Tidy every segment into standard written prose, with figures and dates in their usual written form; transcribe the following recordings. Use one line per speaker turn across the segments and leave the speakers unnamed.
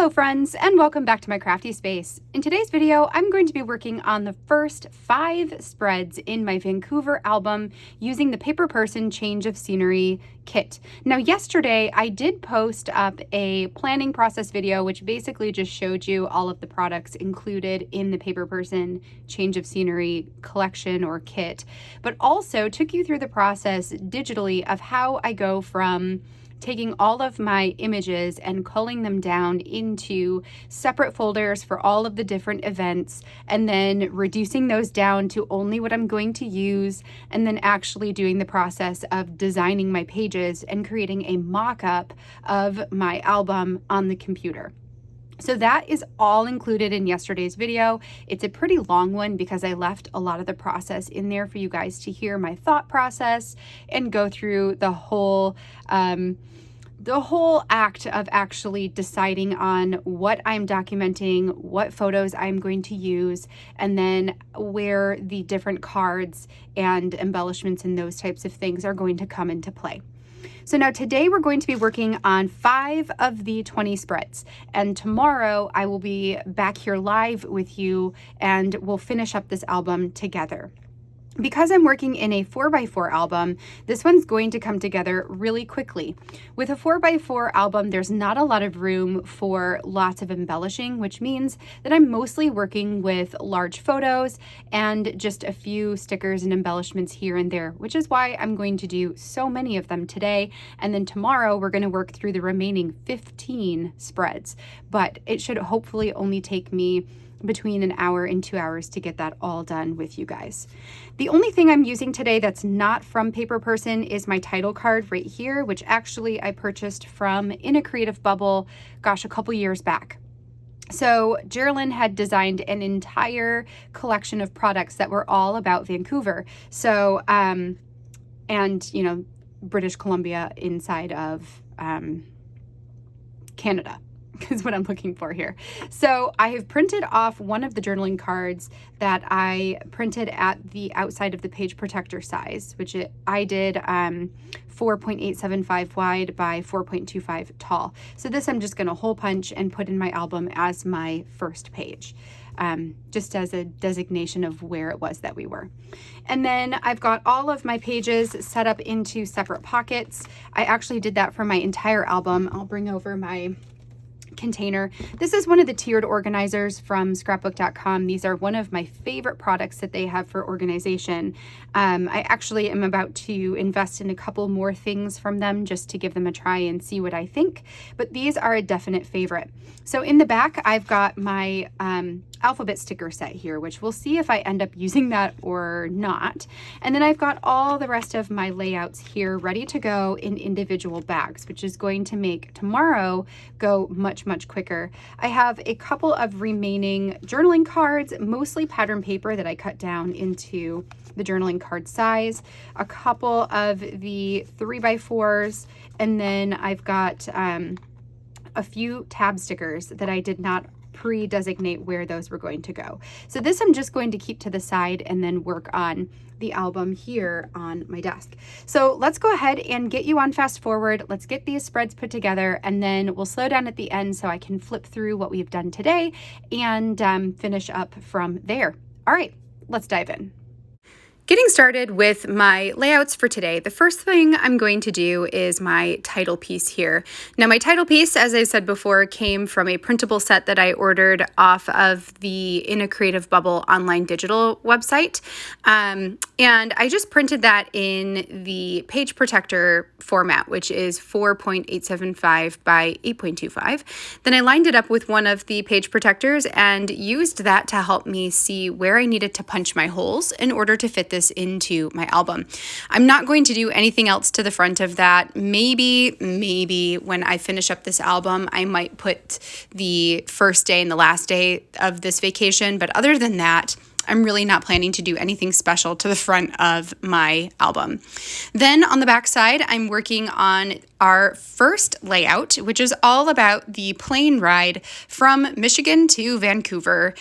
Hello friends, and welcome back to my crafty space. In today's video, I'm going to be working on the first 5 spreads in my Vancouver album using the Paper Person Change of Scenery kit. Now yesterday, I did post up a planning process video, which basically just showed you all of the products included in the Paper Person Change of Scenery collection or kit, but also took you through the process digitally of how I go from taking all of my images and culling them down into separate folders for all of the different events, and then reducing those down to only what I'm going to use, and then actually doing the process of designing my pages and creating a mock-up of my album on the computer. So that is all included in yesterday's video. It's a pretty long one because I left a lot of the process in there for you guys to hear my thought process and go through the whole act of actually deciding on what I'm documenting, what photos I'm going to use, and then where the different cards and embellishments and those types of things are going to come into play. So now today we're going to be working on 5 of the 20 spreads, and tomorrow I will be back here live with you and we'll finish up this album together. Because I'm working in a 4x4 album, this one's going to come together really quickly. With a 4x4 album, there's not a lot of room for lots of embellishing, which means that I'm mostly working with large photos and just a few stickers and embellishments here and there, which is why I'm going to do so many of them today. And then tomorrow we're going to work through the remaining 15 spreads, but it should hopefully only take me between an hour and 2 hours to get that all done with you guys. The only thing I'm using today that's not from Paper Person is my title card right here, which actually I purchased from In a Creative Bubble, gosh, a couple years back. So Geraldine had designed an entire collection of products that were all about Vancouver. So, and you know, British Columbia inside of Canada is what I'm looking for here. So I have printed off one of the journaling cards that I printed at the outside of the page protector size, which I did 4.875 wide by 4.25 tall. So this I'm just going to hole punch and put in my album as my first page, just as a designation of where it was that we were. And then I've got all of my pages set up into separate pockets. I actually did that for my entire album. I'll bring over my container. This is one of the tiered organizers from scrapbook.com. These are one of my favorite products that they have for organization. I actually am about to invest in a couple more things from them just to give them a try and see what I think, but these are a definite favorite. So in the back, I've got my alphabet sticker set here, which we'll see if I end up using that or not. And then I've got all the rest of my layouts here ready to go in individual bags, which is going to make tomorrow go much quicker. I have a couple of remaining journaling cards, mostly pattern paper that I cut down into the journaling card size, a couple of the 3x4s, and then I've got a few tab stickers that I did not pre-designate where those were going to go. So this I'm just going to keep to the side and then work on the album here on my desk. So let's go ahead and get you on fast forward. Let's get these spreads put together, and then we'll slow down at the end so I can flip through what we've done today and finish up from there. All right, let's dive in. Getting started with my layouts for today, the first thing I'm going to do is my title piece here. Now my title piece, as I said before, came from a printable set that I ordered off of the In a Creative Bubble online digital website. And I just printed that in the page protector format, which is 4.875 by 8.25. Then I lined it up with one of the page protectors and used that to help me see where I needed to punch my holes in order to fit this into my album. I'm not going to do anything else to the front of that. Maybe when I finish up this album, I might put the first day and the last day of this vacation. But other than that, I'm really not planning to do anything special to the front of my album. Then on the back side, I'm working on our first layout, which is all about the plane ride from Michigan to Vancouver.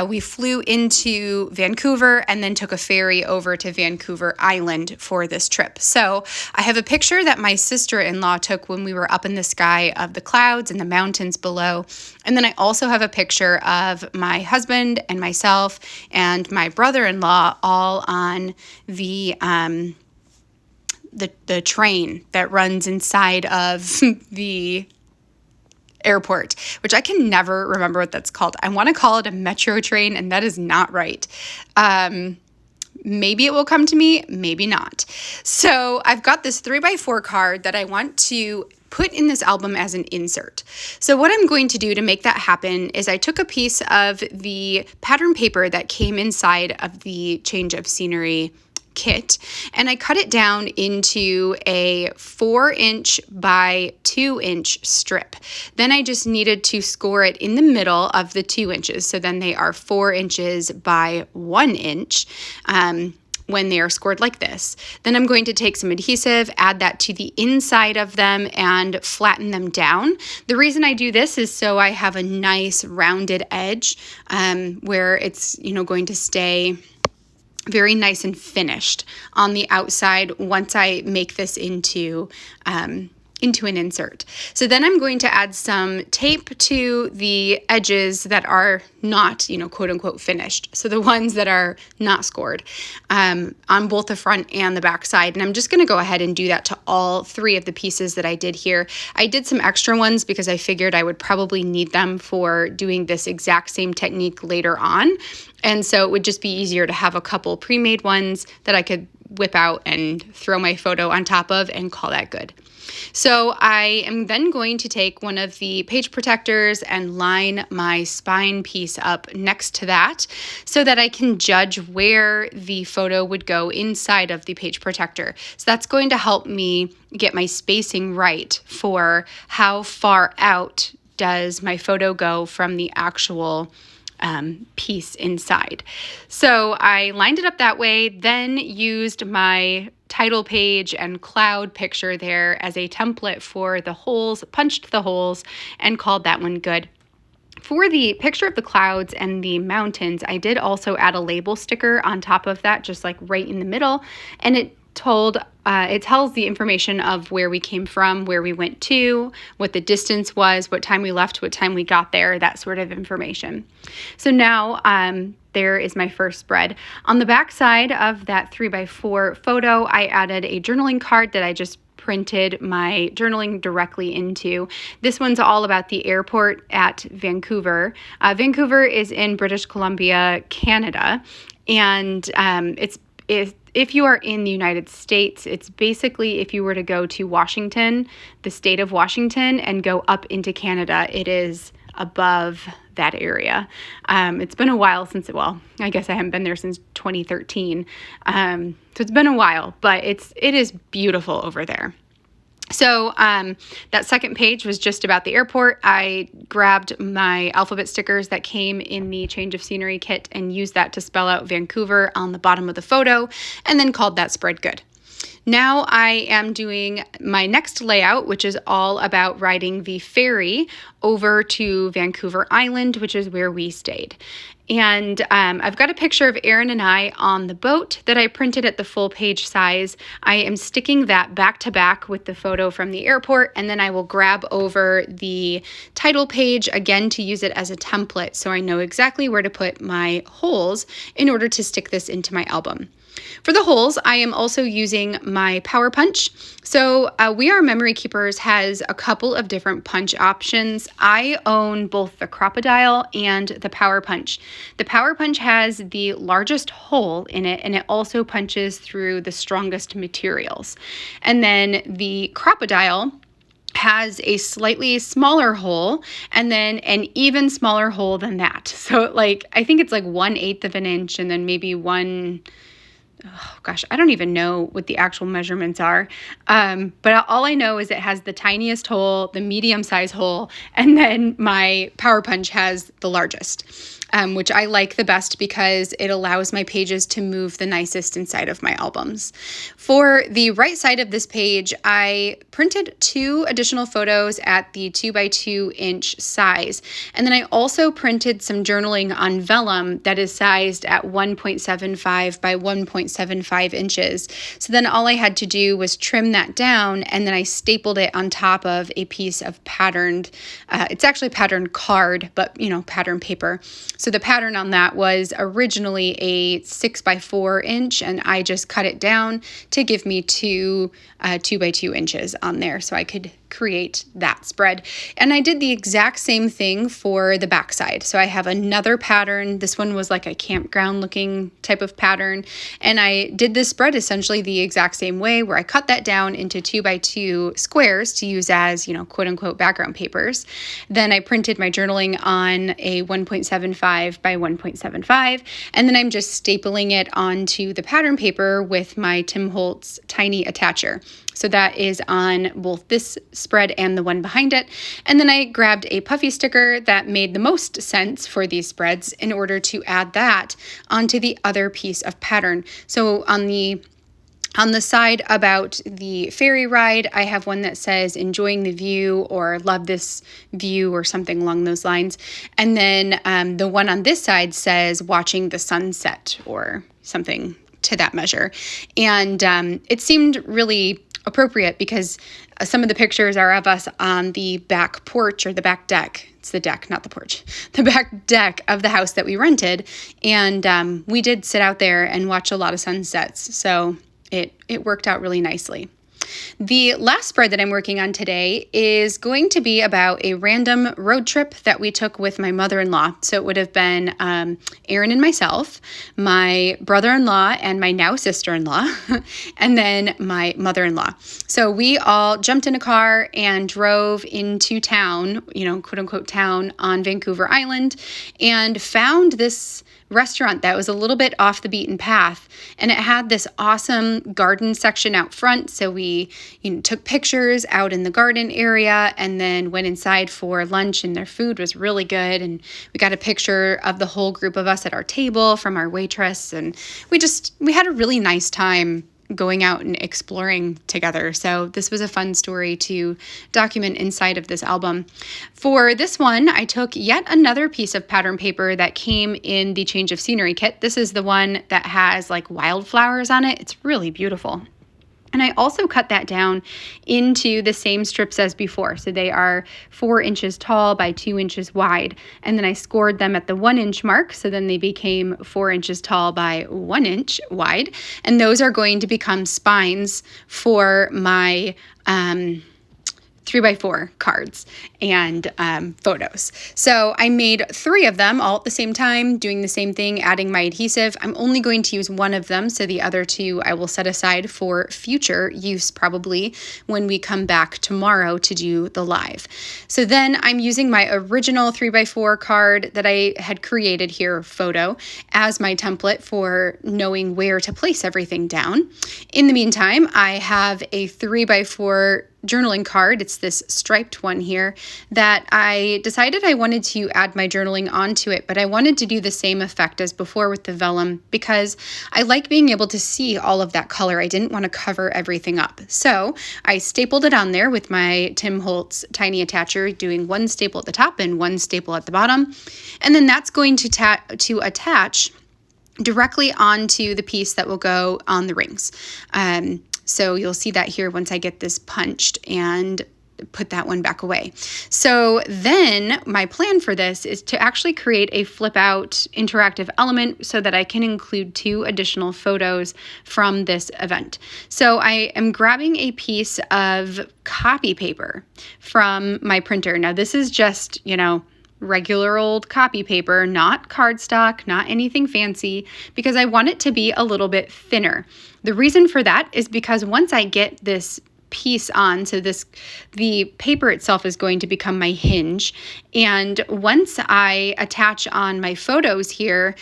We flew into Vancouver and then took a ferry over to Vancouver Island for this trip. So I have a picture that my sister-in-law took when we were up in the sky of the clouds and the mountains below. And then I also have a picture of my husband and myself and my brother-in-law all on the train that runs inside of the airport, which I can never remember what that's called. I want to call it a metro train, and that is not right. Maybe it will come to me, maybe not. So I've got this 3x4 card that I want to put in this album as an insert. So what I'm going to do to make that happen is I took a piece of the pattern paper that came inside of the change of scenery kit, and I cut it down into a 4-inch by 2-inch strip. Then I just needed to score it in the middle of the 2 inches. So then they are 4 inches by 1 inch. When they are scored like this. Then I'm going to take some adhesive, add that to the inside of them, and flatten them down. The reason I do this is so I have a nice rounded edge where it's going to stay very nice and finished on the outside once I make this into an insert. So then I'm going to add some tape to the edges that are not, quote unquote finished. So the ones that are not scored on both the front and the back side. And I'm just going to go ahead and do that to all 3 of the pieces that I did here. I did some extra ones because I figured I would probably need them for doing this exact same technique later on. And so it would just be easier to have a couple pre-made ones that I could whip out and throw my photo on top of and call that good. So I am then going to take one of the page protectors and line my spine piece up next to that so that I can judge where the photo would go inside of the page protector. So that's going to help me get my spacing right for how far out does my photo go from the actual piece inside. So I lined it up that way, then used my title page and cloud picture there as a template for the holes, punched the holes, and called that one good. For the picture of the clouds and the mountains, I did also add a label sticker on top of that, just like right in the middle, and it tells the information of where we came from, where we went to, what the distance was, what time we left, what time we got there, that sort of information. So now there is my first spread. On the back side of that 3x4 photo, I added a journaling card that I just printed my journaling directly into. This one's all about the airport at Vancouver. Vancouver is in British Columbia, Canada, and if you are in the United States, it's basically if you were to go to Washington, the state of Washington, and go up into Canada, it is above that area. It's been a while since I guess I haven't been there since 2013. So it's been a while, but it is beautiful over there. So that second page was just about the airport. I grabbed my alphabet stickers that came in the change of scenery kit and used that to spell out Vancouver on the bottom of the photo, and then called that spread good. Now I am doing my next layout, which is all about riding the ferry over to Vancouver Island, which is where we stayed. And I've got a picture of Aaron and I on the boat that I printed at the full page size. I am sticking that back to back with the photo from the airport, and then I will grab over the title page again to use it as a template so I know exactly where to put my holes in order to stick this into my album. For the holes, I am also using my Power Punch. So We Are Memory Keepers has a couple of different punch options. I own both the Crocodile and the Power Punch. The Power Punch has the largest hole in it, and it also punches through the strongest materials. And then the Crocodile has a slightly smaller hole and then an even smaller hole than that. So I think it's 1/8 of an inch and then maybe I don't even know what the actual measurements are. But all I know is it has the tiniest hole, the medium size hole, and then my Power Punch has the largest. which I like the best because it allows my pages to move the nicest inside of my albums. For the right side of this page, I printed 2 additional photos at the 2x2 inch size. And then I also printed some journaling on vellum that is sized at 1.75 by 1.75 inches. So then all I had to do was trim that down, and then I stapled it on top of a piece of patterned, it's actually patterned card, but pattern paper. So the pattern on that was originally a 6x4 inch, and I just cut it down to give me 2 2x2 inches on there so I could create that spread. And I did the exact same thing for the back side. So I have another pattern. This one was like a campground looking type of pattern. And I did this spread essentially the exact same way, where I cut that down into 2x2 squares to use as, quote unquote background papers. Then I printed my journaling on a 1.75 by 1.75. And then I'm just stapling it onto the pattern paper with my Tim Holtz tiny attacher. So that is on both this spread and the one behind it. And then I grabbed a puffy sticker that made the most sense for these spreads in order to add that onto the other piece of pattern. So on the side about the ferry ride, I have one that says enjoying the view or love this view or something along those lines. And then the one on this side says watching the sunset or something to that measure. And it seemed really appropriate because some of the pictures are of us on the back porch or the back deck. It's the deck, not the porch. The back deck of the house that we rented. And we did sit out there and watch a lot of sunsets. So it worked out really nicely. The last spread that I'm working on today is going to be about a random road trip that we took with my mother-in-law. So it would have been Aaron and myself, my brother-in-law and my now sister-in-law, and then my mother-in-law. So we all jumped in a car and drove into town, quote unquote town on Vancouver Island, and found this restaurant that was a little bit off the beaten path, and it had this awesome garden section out front. So we took pictures out in the garden area and then went inside for lunch, and their food was really good, and we got a picture of the whole group of us at our table from our waitress, and we had a really nice time going out and exploring together. So this was a fun story to document inside of this album. For this one, I took yet another piece of pattern paper that came in the change of scenery kit. This is the one that has like wildflowers on it. It's really beautiful. And I also cut that down into the same strips as before. So they are 4 inches tall by 2 inches wide. And then I scored them at the 1 inch mark. So then they became 4 inches tall by 1 inch wide. And those are going to become spines for my 3x4 cards and photos. So I made 3 of them all at the same time, doing the same thing, adding my adhesive. I'm only going to use 1 of them, so the other 2 I will set aside for future use, probably when we come back tomorrow to do the live. So then I'm using my original 3x4 card that I had created here, photo, as my template for knowing where to place everything down. In the meantime, I have a 3x4 journaling card. It's this striped one here that I decided I wanted to add my journaling onto it, but I wanted to do the same effect as before with the vellum because I like being able to see all of that color. I didn't want to cover everything up. So I stapled it on there with my Tim Holtz tiny attacher, doing 1 staple at the top and 1 staple at the bottom. And then that's going to attach directly onto the piece that will go on the rings. So you'll see that here once I get this punched and put that one back away. So then my plan for this is to actually create a flip out interactive element so that I can include 2 additional photos from this event. So I am grabbing a piece of copy paper from my printer. Now this is just, regular old copy paper, not cardstock, not anything fancy, because I want it to be a little bit thinner. The reason for that is because once I get this piece on, so the paper itself is going to become my hinge, and once I attach on my photos here,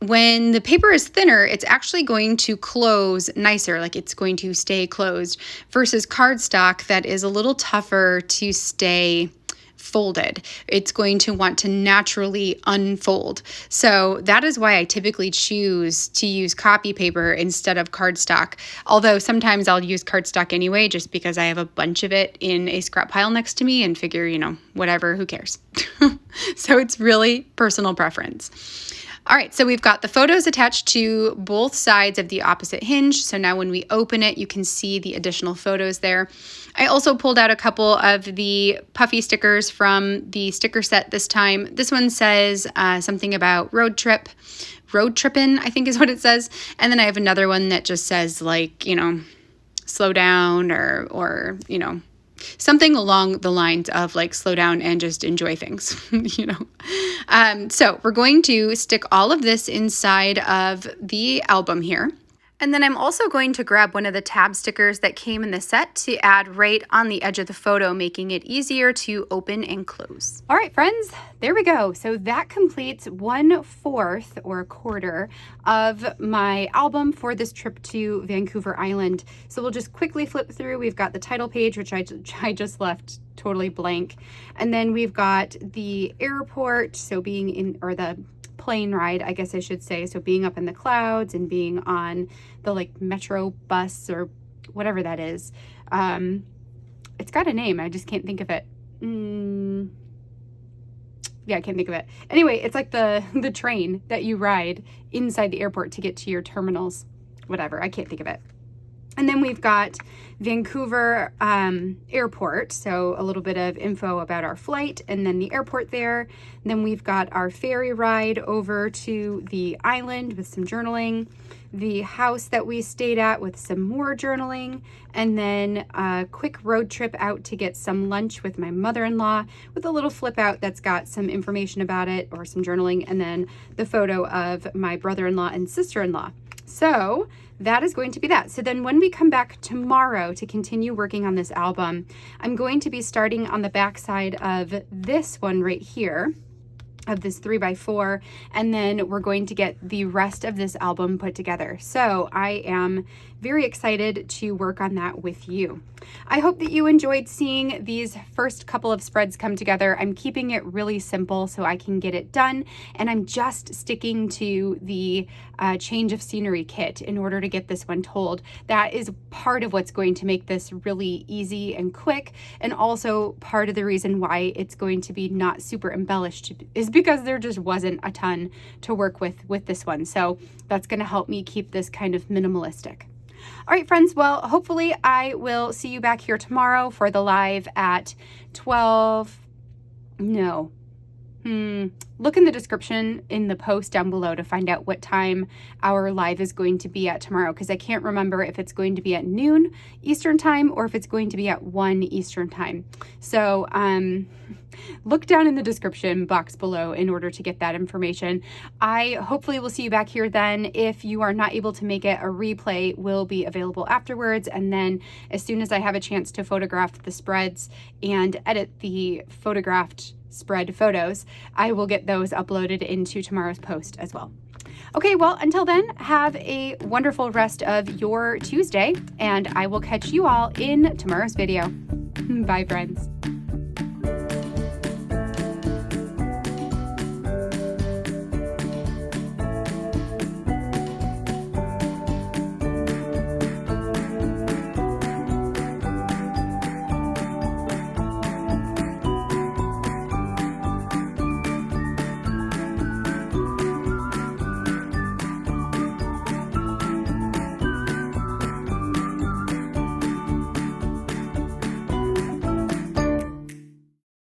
when the paper is thinner, it's actually going to close nicer, like it's going to stay closed, versus cardstock that is a little tougher to stay folded. It's going to want to naturally unfold. So that is why I typically choose to use copy paper instead of cardstock. Although sometimes I'll use cardstock anyway, just because I have a bunch of it in a scrap pile next to me and figure, whatever, who cares? So it's really personal preference. All right, so we've got the photos attached to both sides of the opposite hinge. So now when we open it, you can see the additional photos there. I also pulled out a couple of the puffy stickers from the sticker set this time. This one says something about road trippin', I think is what it says. And then I have another one that just says slow down or something along the lines of slow down and just enjoy things, So we're going to stick all of this inside of the album here. And then I'm also going to grab one of the tab stickers that came in the set to add right on the edge of the photo, making it easier to open and close. All right, friends, there we go. So that completes 1/4 or a quarter of my album for this trip to Vancouver Island. So we'll just quickly flip through. We've got the title page, which I just left totally blank. And then we've got the airport, so being in, or the plane ride, I guess I should say. So being up in the clouds and being on the metro bus or whatever that is. It's got a name. I just can't think of it. Yeah, I can't think of it. Anyway, it's like the train that you ride inside the airport to get to your terminals. Whatever, I can't think of it. And then we've got Vancouver airport, so a little bit of info about our flight and then the airport there. And then we've got our ferry ride over to the island with some journaling, the house that we stayed at with some more journaling, and then a quick road trip out to get some lunch with my mother-in-law with a little flip out that's got some information about it or some journaling, and then the photo of my brother-in-law and sister-in-law. So that is going to be that. So then when we come back tomorrow to continue working on this album, I'm going to be starting on the back side of this one right here, of this 3x4, and then we're going to get the rest of this album put together. So I am very excited to work on that with you. I hope that you enjoyed seeing these first couple of spreads come together. I'm keeping it really simple so I can get it done, and I'm just sticking to the change of scenery kit in order to get this one told. That is part of what's going to make this really easy and quick, and also part of the reason why it's going to be not super embellished is because there just wasn't a ton to work with this one. So that's going to help me keep this kind of minimalistic. All right, friends, well, hopefully I will see you back here tomorrow for the live at 12. No. Look in the description in the post down below to find out what time our live is going to be at tomorrow, because I can't remember if it's going to be at noon Eastern time or if it's going to be at 1 Eastern time. So look down in the description box below in order to get that information. I hopefully will see you back here then. If you are not able to make it, a replay will be available afterwards. And then as soon as I have a chance to photograph the spreads and edit the photographed spread photos, I will get those uploaded into tomorrow's post as well. Okay, well, until then, have a wonderful rest of your Tuesday, and I will catch you all in tomorrow's video. Bye, friends.